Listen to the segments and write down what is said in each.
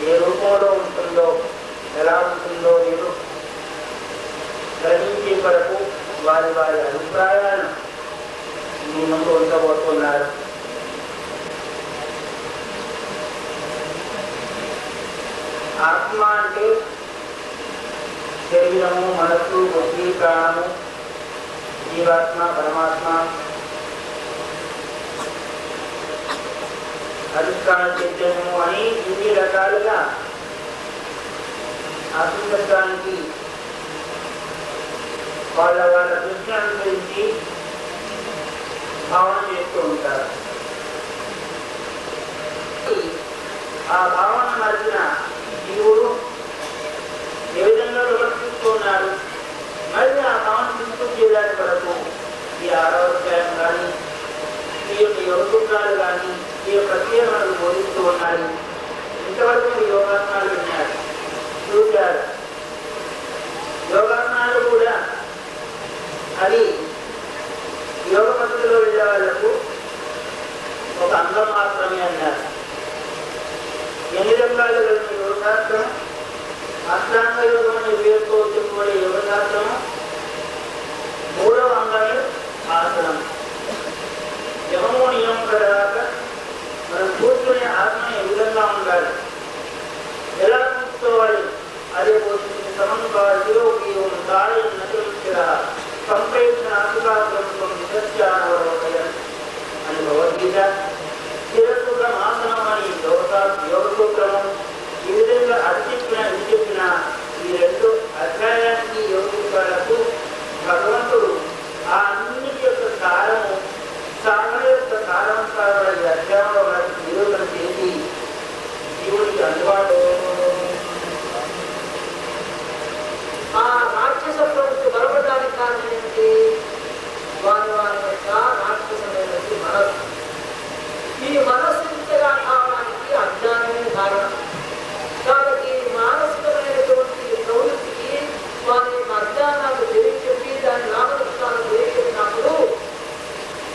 ఏ రూపంలో ఉంటుందో ఎలా ఉంటుందో మీరు గ్రహించే వరకు వారి వారి అభిప్రాయాలను మీ ముందు ఉంచబోతున్నారు. ఆత్మ అంటే శరీరము, మనస్సు, బుద్ధి, ప్రాణము, జీవాత్మ, పరమాత్మ, అధిష్టాన చైతన్యము అని ఇన్ని రకాలుగా ఆత్మతత్వానికి వాళ్ళ వాళ్ళ దృష్టి అనుసరించి భావన చేస్తూ ఉంటారు. ఆ భావన మధ్యన జీవుడు ఏ విధంగా ప్రవర్తిస్తున్నాడు, మళ్ళీ ఆ భావన తీసుకుని చేయడానికి వరకు ఈ ఆరోగ్యం కానీ ఈ యొక్క యోగసూత్రాలు కానీ ఈ యొక్క ప్రక్రియలను బోధిస్తూ ఉన్నాయి. ఇంతవరకు మీరు యోగాసనాలు విన్నారు, చూశారు. యోగాసనాలు కూడా అది యోగ పద్ధతిలో వెళ్ళే వాళ్లకు ఒక అంగం మాత్రమే అన్నారు. ఎన్ని రకాలు కలిగిన యోగశాస్త్రం, అష్టాంగ యోగం అనే పేరుతో చెప్పుకునే యోగశాస్త్రం మూడవ అంగమే ఆసనం. యమము నియమం తర్వాత మనం కూర్చునే ఆసనం ఏ విధంగా ఉండాలి, ఎలా కూర్చోవాలి, అదే పోతుంది సమన్వయం దాడి నటుల సంప్రేక్షణ అధికారం నిత్యానవరోదయం అని భగవద్గీత, స్థిరసూత్రం ఆసనం అని యోగసూత్రము. ఈ విధంగా అది చెప్పిన ఈ రెండు అధ్యాయానికి యోగికాలకు భగవంతుడు ఆ అన్నిటి యొక్క సారము, సాధన యొక్క సారాంశాల ఈ అధ్యాయంలో మనకి నిరూపణ చేసి జీవుడికి అందుబాటు. ఆ రాక్షస ప్రవృత్తి బలపడడానికి కారణం ఏంటి? వారి వారి యొక్క రాక్షసమైనటువంటి మనస్సు. ఈ మనస్సు ఇంతగా కావడానికి అజ్ఞానమే కారణం. కాబట్టి మానసికమైనటువంటి ప్రవృత్తికి వారి యొక్క అజ్ఞానాలు తెలియచెప్పి దాని నామకృష్ణాలను తెలియచెప్పినప్పుడు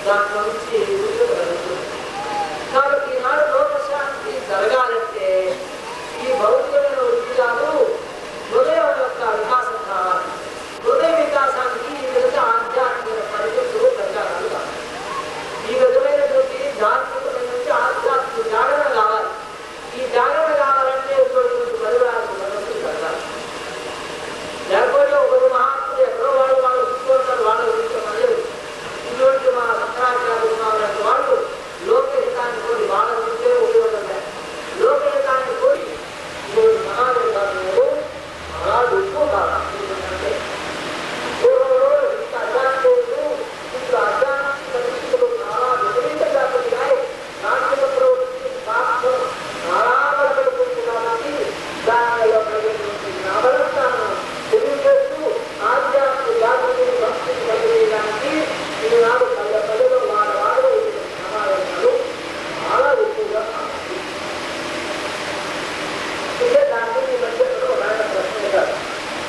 దాంట్లో నుంచి కలుగుతుంది. కాబట్టి ఈనాడు లోకశాంతి జరగాలంటే ఈ భౌతికమైన విషయాలు హృదయం యొక్క వికాసం కావాలి. హృదయ వికాసానికి ఈ విధంగా ఆధ్యాత్మిక పరిస్థితులు ప్రచారాలు కావాలి. ఈ విధమైనటువంటి ధార్మికమైనటువంటి ఆధ్యాత్మిక జాగరణ కావాలి. ఈ జాగరణ కావాలంటే ఉన్నటువంటి పరివారాలకు మనస్సు జరగాలి. లేకపోతే ఒకరు మహాత్ములు ఎక్కడో వాళ్ళు చూసుకుంటారు, వాళ్ళ గురించి మనలేదు. ఇటువంటి మా శంకరాచార్యులు లాంటి వాళ్ళు లోకహితాన్ని కోరి వాళ్ళ గురించే ఉపయోగం లేదు. లోకహితాన్ని కోరి మహాదేవుడు మహాడు ఎక్కువ కావాలి. పూర్వంలో ఇంత అజ్ఞానం ఇప్పుడు అజ్ఞానానికి పరిస్థితులు చాలా విపరీతంగా పెరిగాయి. నాట్య ప్రవృత్తి చాలా బలపడుతుంది. కాబట్టి దానిలో ప్రజలు బలస్థానం తెలియజేస్తూ ఆధ్యాత్మిక జాగృతిని భక్తిని కలిగేయడానికి ఈనాడు ప్రజలు వాడు సమావేశాలు చాలా ఎక్కువగా కావాలి. అంటే దాన్ని ఈ మధ్య ఆయన ప్రశ్న కాదు.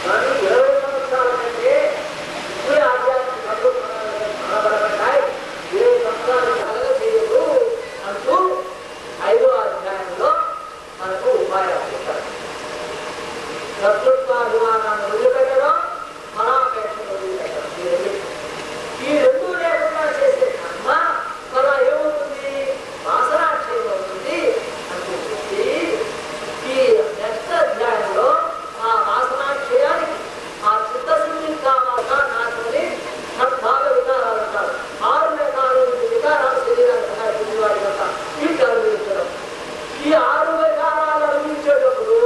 కానీ 20 సంవత్సరాల కంటే ఇప్పుడే ఆధ్యాత్మిక పనులు చాలా బలపడ్డాయి. 20 సంవత్సరాలు కలగజేయరు అంటూ 5వ అధ్యాయంలో మనకు ఉపాయాలు ఉంటారు. కర్తృత్వాభిమానాన్ని వదిలిపెట్టడం, ఫలాపేక్షను వదిలిపెట్టడం. ఈ రెండు లేకుండా చేసే కర్మ మన ఏమవుతుంది? వాసనాక్షయం అవుతుంది అనుకుంటుంది. ఈ నెక్స్ట్ అధ్యాయంలో ఆ వాసనాక్షయానికి ఆ చిత్తశుద్ధి కావాలా నాశనని సద్భావ వికారాలు అంటారు. 6 రకాల వికారాలు శరీరానికి వారి యొక్క వీటి అనుభవించడం. ఈ 6 వికారాలు అనుభవించేటప్పుడు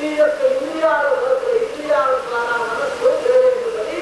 ఈ యొక్క ఇంద్రియాల ద్వారా మనస్సు ప్రేరేపించబడి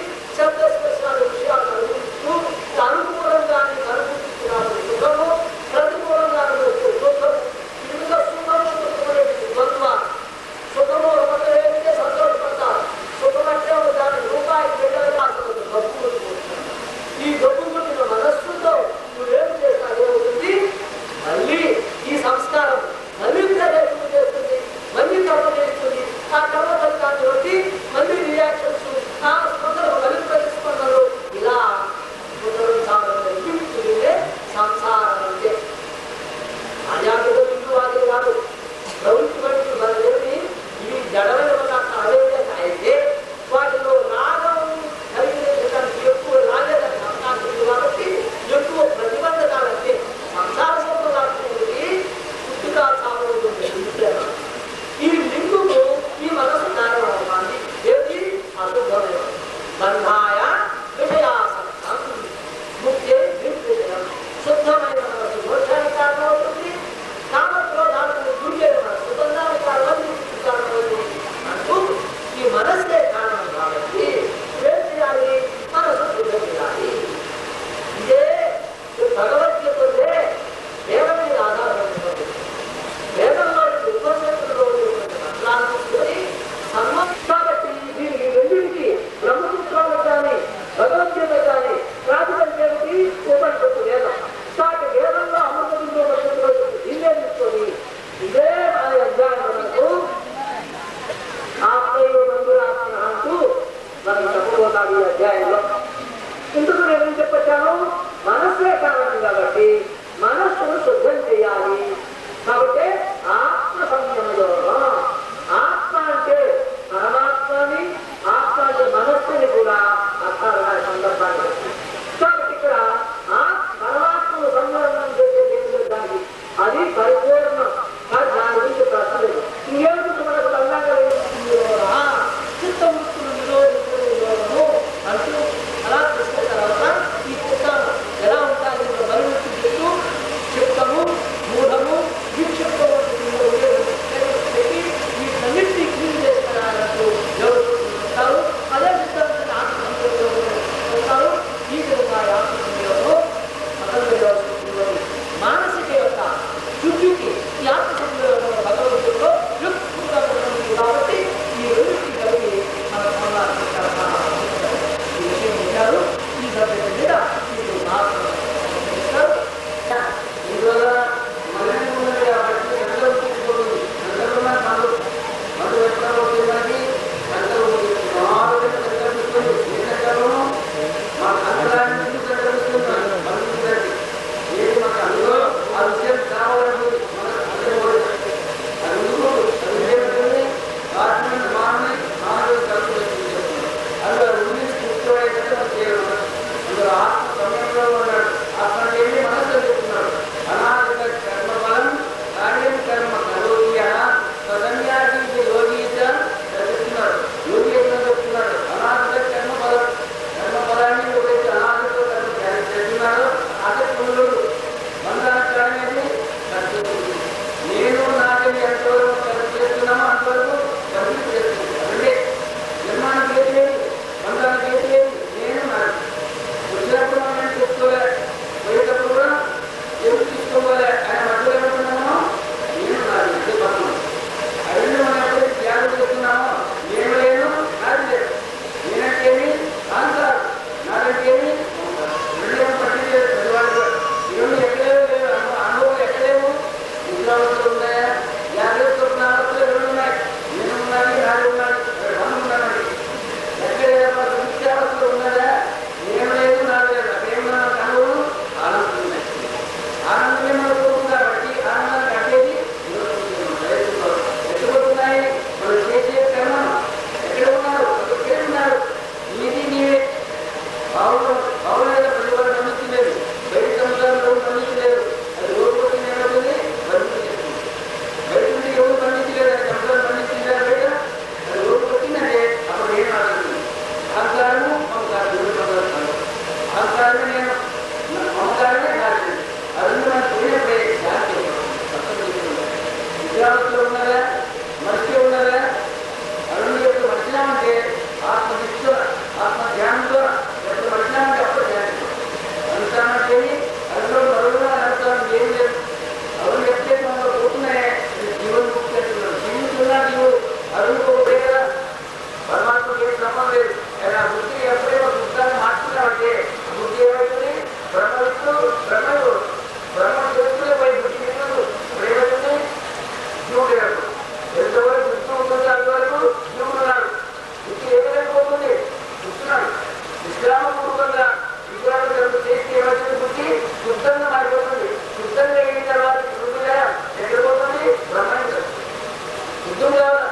జీవుడు కావాలి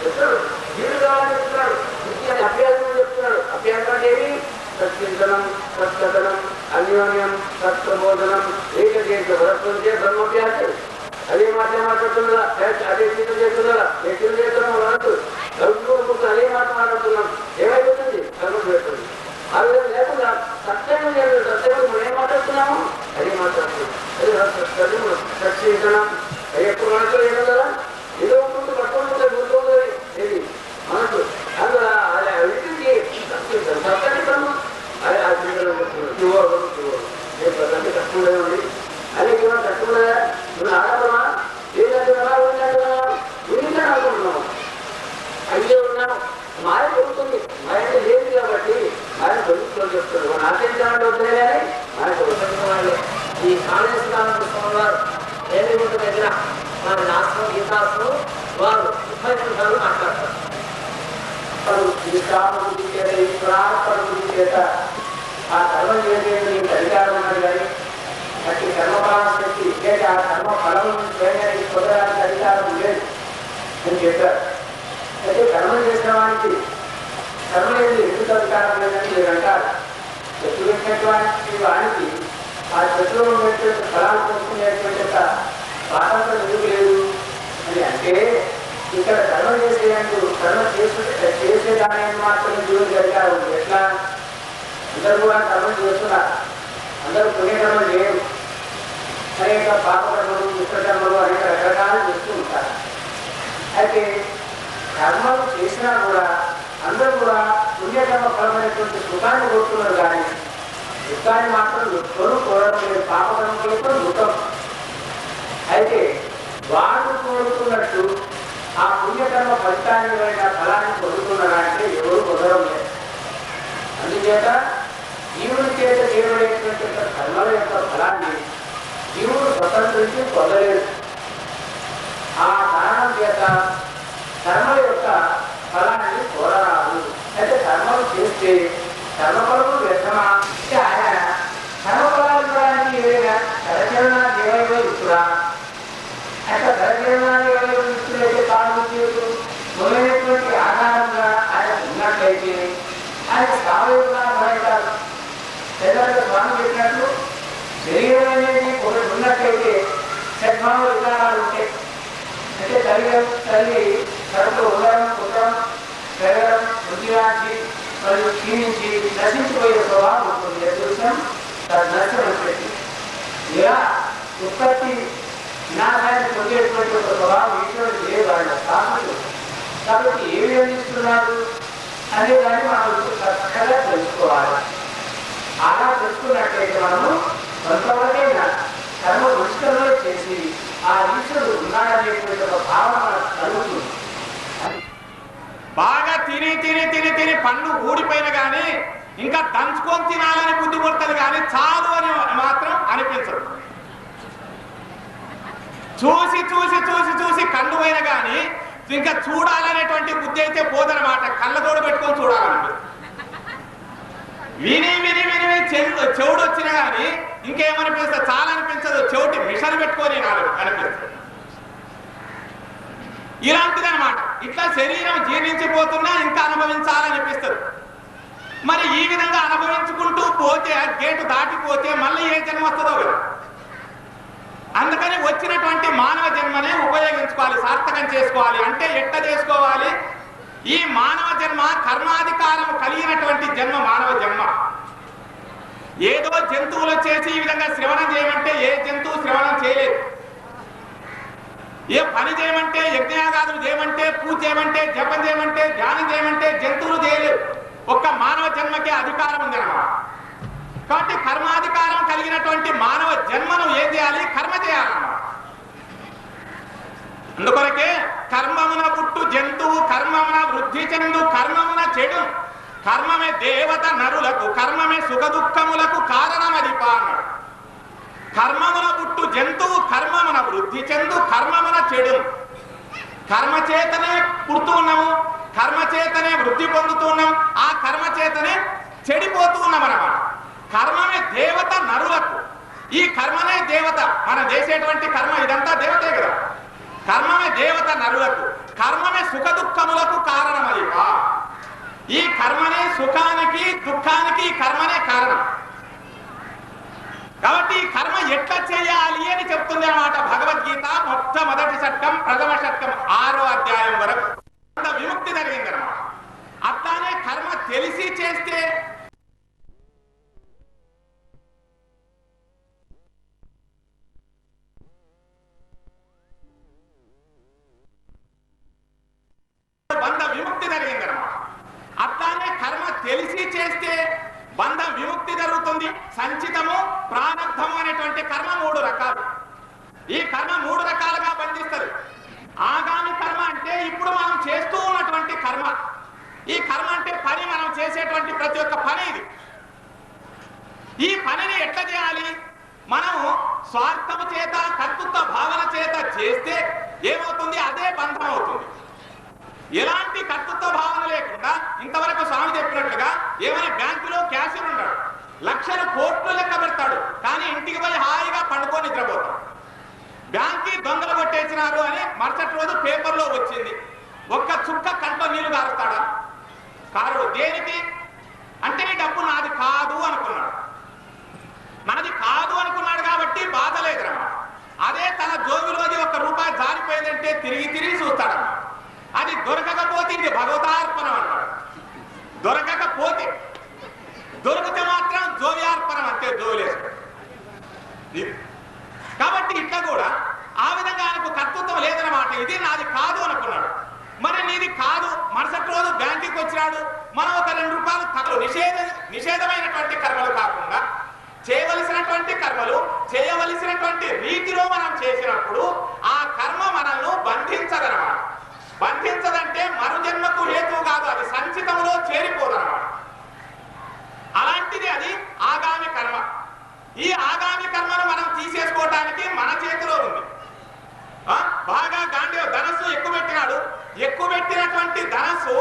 చెప్తాడు, జీవుడు కావాలని చెప్తున్నాడు. బుద్ధి అని అభ్యాసం చెప్తున్నాడు. అభ్యాసం అంటే ఏమి? సత్చింతనం, సత్కథనం, అన్యోన్యం, సత్ప్రబోధనం, ఏకదేశ వరత్వంచే బ్రహ్మభ్యాసం. అదే మాట మాట్లాడుతున్నా, అదే చింత చేస్తున్నారా? ఏ చింత చేస్తున్నాం వరకు కలుపుకోకుండా అదే మాట మాట్లాడుతున్నాం. ఏమైపోతుంది? కలుపు పెడుతుంది. ఆ విధంగా లేకుండా సత్యం సత్యం మనం ఏం మాట్లాడుతున్నాము? అదే మాట్లాడుతున్నాం. అదే సత్చింతనం. ఎప్పుడు మనసులో ఏమన్నా ఏదో ఉంటుంది, పట్టుకుంటుంది, గుర్తుంది. ఏది మనసు అందులో అదే ఇంటికి సత్యాన్ని బ్రహ్మం. అదే ఆ చింతనం చెప్తున్నాడు. ప్రజెంట్ కష్టంగా ఉంది. అనేక కష్టంగా నువ్వు ఆడమా లేదంటే ఎలా ఉందంటున్నా అనుకుంటున్నావు. అయ్యే ఉన్నాను మాయ దొరుకుతుంది. మాయ లేదు కాబట్టి ఆయన దొరుకుతుందో చెప్తాడు. మన ఆచరించాలంటే వద్దులే కానీ ఆయన దొరుకుతున్న వాళ్ళు ఈ కాళేశ్వర స్వామి వారు ఏమిగుంట దగ్గర వారి రాష్ట్రం గీతాశ్రం వారు 30 నిమిషాలు మాట్లాడతారు. చేత ఆ కర్మ చేసేది అధికారం ఉన్నది కానీ అట్టి కర్మఫల శక్తి లేక ఆ కర్మ ఫలం చేయడానికి పొందడానికి అధికారం లేదు అని చెప్పారు. అయితే కర్మ చేసిన వానికి కర్మ లేదు ఎందుకు అధికారం లేదని మీరు అంటారు. చెట్టు పెట్టినటువంటి వానికి ఆ చెట్టులో పెట్టే ఫలాలు పొందుకునేటువంటి స్వాతంత్రం ఎందుకు లేదు అని అంటే ఇక్కడ కర్మ చేసేందుకు కర్మ చేసేదానికి మాత్రమే జీవుడికి అధికారం ఉంది. ఎట్లా? అందరూ కూడా కర్మలు చేస్తున్నారు. అందరూ పుణ్యకర్మలు లేరు. అనేక పాపకర్మలు, దుష్టకర్మలు అనేక రకరకాలు చేస్తూ ఉంటారు. అయితే కర్మలు చేసినా కూడా అందరూ కూడా పుణ్యకర్మ ఫలమైనటువంటి సుఖాన్ని కోరుతున్నారు కానీ దుఃఖాన్ని మాత్రం కోరడం లేదు. పాపకర్మ కేవలం దుఃఖం. అయితే వాడు కోరుకున్నట్టు ఆ పుణ్యకర్మ ఫలితాన్ని ఫలాన్ని పొందుతున్నారా అంటే ఎవరు పొందడం లేదు. అందుచేత జీవుని చేత చేయబడేటువంటి కర్మల యొక్క ఫలాన్ని జీవుడు స్వతంత్రించి పొందలేదు. ఆ కారణం చేత కర్మల యొక్క ఫలాన్ని కోరరాదు. అయితే కర్మలు చేస్తే కర్మఫలము వ్యర్థమా అంటే ఆయన కర్మఫలాలు ఇవ్వడానికి ఏదైనా కరచరణ దేవైవ ఇస్తురా అట్లా కరచరణ దేవైవ ఇస్తులైతే కాళ్ళు చేతులు మొదలైనటువంటి ఆధారంగా ఆయన ఉన్నట్లయితే ఆయన స్థావయంగా మొదలవుతారు. పెద్దలకు స్వామి చెప్పినట్లు శరీరం అనేది ఒకటి ఉన్నట్లయితే సద్భావ విధానాలు ఉంటాయి. అంటే తల్లి కడుపులో ఉండడం, పుట్టడం, పెరగడం, వృద్ధిరాచి మరియు క్షీణించి నశించిపోయే స్వభావం ఉంటుంది. దృశ్యం నష్టం పెట్టి ఇలా ఉత్పత్తి వినాశాన్ని పొందేటువంటి ఒక స్వభావం ఈశ్వరుడు లేదు. వాళ్ళ శాస్త్రుడు కాబట్టి ఏమి అందిస్తున్నారు అనే దాన్ని మనం చక్కగా తెలుసుకోవాలి. అలా తెలుసుకున్నట్లయితే మనము కొంతవరకైనా కర్మ దుష్కర్మ చేసి ఆ ఈశ్వరుడు ఉన్నాడనేటువంటి ఒక భావన కలుగుతుంది. బాగా తిని తిని తిని తిని పండు ఊడిపోయిన కానీ ఇంకా దంచుకొని తినాలని బుద్ధి పుడుతుంది కానీ చాలు అని మాత్రం అనిపించదు. చూసి చూసి చూసి చూసి కళ్ళు పోయిన కానీ ఇంకా చూడాలనేటువంటి బుద్ధి అయితే పోదనమాట. కళ్ళతోడు పెట్టుకొని చూడాలనిపిస్తుంది. విని విని విని చెవుడు వచ్చినా కానీ ఇంకేమనిపిస్తుంది? చాలా అనిపించదు. చెవిటి మిషన్ పెట్టుకొని అనిపిస్తుంది. ఇలాంటిదనమాట. ఇట్లా శరీరం జీర్ణించిపోతున్నా ఇంకా అనుభవించాలనిపిస్తుంది. మరి ఈ విధంగా అనుభవించుకుంటూ పోతే గేటు దాటిపోతే మళ్ళీ ఏ జన్మ వస్తుందో కదా. అందుకని వచ్చినటువంటి మానవ జన్మనే ఉపయోగించుకోవాలి, సార్థకం చేసుకోవాలి. అంటే ఎట్లా చేసుకోవాలి? ఈ మానవ జన్మ కర్మాధికారం కలిగినటువంటి జన్మ మానవ జన్మ. ఏదో జంతువులు చేసి ఈ విధంగా శ్రవణం చేయమంటే ఏ జంతువు శ్రవణం చేయలేదు. ఏ పని చేయమంటే, యజ్ఞయాగాదులు చేయమంటే, పూజ చేయమంటే, జపం చేయమంటే, ధ్యానం చేయమంటే జంతువులు చేయలేవు. ఒక్క మానవ జన్మకే అధికారం ఉంది అన్నమాట. కాబట్టి కర్మాధికారం కలిగినటువంటి మానవ జన్మను ఏం చేయాలి? కర్మ చేయాలన్నమాట. అందుకొరకే కర్మమున పుట్టు జంతువు కర్మమున వృద్ధి చెందు కర్మమున చెడు కర్మమే దేవత నరులకు కర్మమే సుఖ దుఃఖములకు కారణమది అన్నాడు. కర్మమున పుట్టు జంతువు కర్మమున వృద్ధి చెందు కర్మమున చెడు. కర్మ చేతనే పుడుతూ ఉన్నాము, కర్మ చేతనే వృద్ధి పొందుతూ ఉన్నాం, ఆ కర్మ చేతనే చెడిపోతూ ఉన్నాం అన్నమాట. కర్మమే దేవత నరులకు. ఈ కర్మనే దేవత. మనం చేసేటువంటి కర్మ ఇదంతా దేవతే కదా. కర్మమే దేవత నరులకు, కర్మమే సుఖ దుఃఖములకు కారణమయ్యా. ఈ కర్మనే సుఖానికి దుఃఖానికి ఈ కర్మనే కారణం. కాబట్టి ఈ కర్మ ఎట్లా చేయాలి అని చెప్తుంది అన్నమాట భగవద్గీత మొట్టమొదటి షట్కం, ప్రథమ షట్కం 6వ అధ్యాయం వరకు విముక్తి జరిగిందన్నమాట. అట్లానే కర్మ తెలిసి చేస్తే బంధ విముక్తి జరిగిందన్నమాట. అట్లానే కర్మ తెలిసి చేస్తే బంధ విముక్తి జరుగుతుంది. సంచితము, ప్రారంధము అనేటువంటి కర్మ 3 రకాలు. ఈ కర్మ 3 రకాలుగా బంధిస్తారు. ఆగామి కర్మ అంటే ఇప్పుడు మనం చేస్తూ ఉన్నటువంటి కర్మ. ఈ కర్మ అంటే పని, మనం చేసేటువంటి ప్రతి ఒక్క పని. ఇది ఈ పనిని ఎట్లా చేయాలి? మనము స్వార్థము చేత, కర్తృత్వ భావన చేత చేస్తే ఏమవుతుంది? అదే బంధం అవుతుంది. ఎలాంటి కర్తృత్వ భావన లేకుండా ఇంతవరకు స్వామి చెప్పినట్లుగా ఏమైనా బ్యాంకులో క్యాషియర్ ఉంటాడు, లక్షల కోట్లు లెక్క పెడతాడు, కానీ ఇంటికి పోయి హాయిగా పండుకొని నిద్రపోతాడు. బ్యాంక్కి దొంగలు కొట్టేసినారు అని మరుసటి రోజు పేపర్లో వచ్చింది. ఒక్క చుక్క కంట్లో నీళ్లు కారుస్తాడా? కారుడు. దేనికి అంటే ఈ డబ్బు నాది కాదు అనుకున్నాడు. నాది కాదు అనుకున్నాడు కాబట్టి బాధ లేదన్నమాట. అదే తన జోబిలోది ₹1 జారిపోయిందంటే తిరిగి తిరిగి చూస్తాడన్నమాట. అది దొరకకపోతే ఇది భగవతార్పణం అంటాడు. దొరకకపోతే, దొరికితే మాత్రం జోవ్యార్పణం, అంతే, జోలేసుకో. కాబట్టి ఇట్లా కూడా ఆ విధంగా ఆయనకు కర్తృత్వం లేదన్నమాట. ఇది నాది కాదు అనుకున్నాడు. మరి నీది కాదు, మరుసటి రోజు బ్యాంకుకి వచ్చినాడు, మనం ఒక ₹2 తక్కువ. నిషేధమైనటువంటి కర్మలు కాకుండా చేయవలసినటువంటి కర్మలు చేయవలసినటువంటి రీతిలో మనం చేసినప్పుడు ఆ కర్మ మనల్ని బంధించదన్నమాట. బంధించదంటే మరుజన్మకు హేతువు కాదు, అది సంచితంలో చేరిపోదన్నమాట. అలాంటిది అది ఆగామి కర్మ. ఈ ఆగామి కర్మను మనం తీసేసుకోవడానికి మన చేతిలో ఉంది. బాగా గాంధీ ధనస్సు ఎక్కువ పెట్టినాడు. ఎక్కువ పెట్టినటువంటి ధనస్సు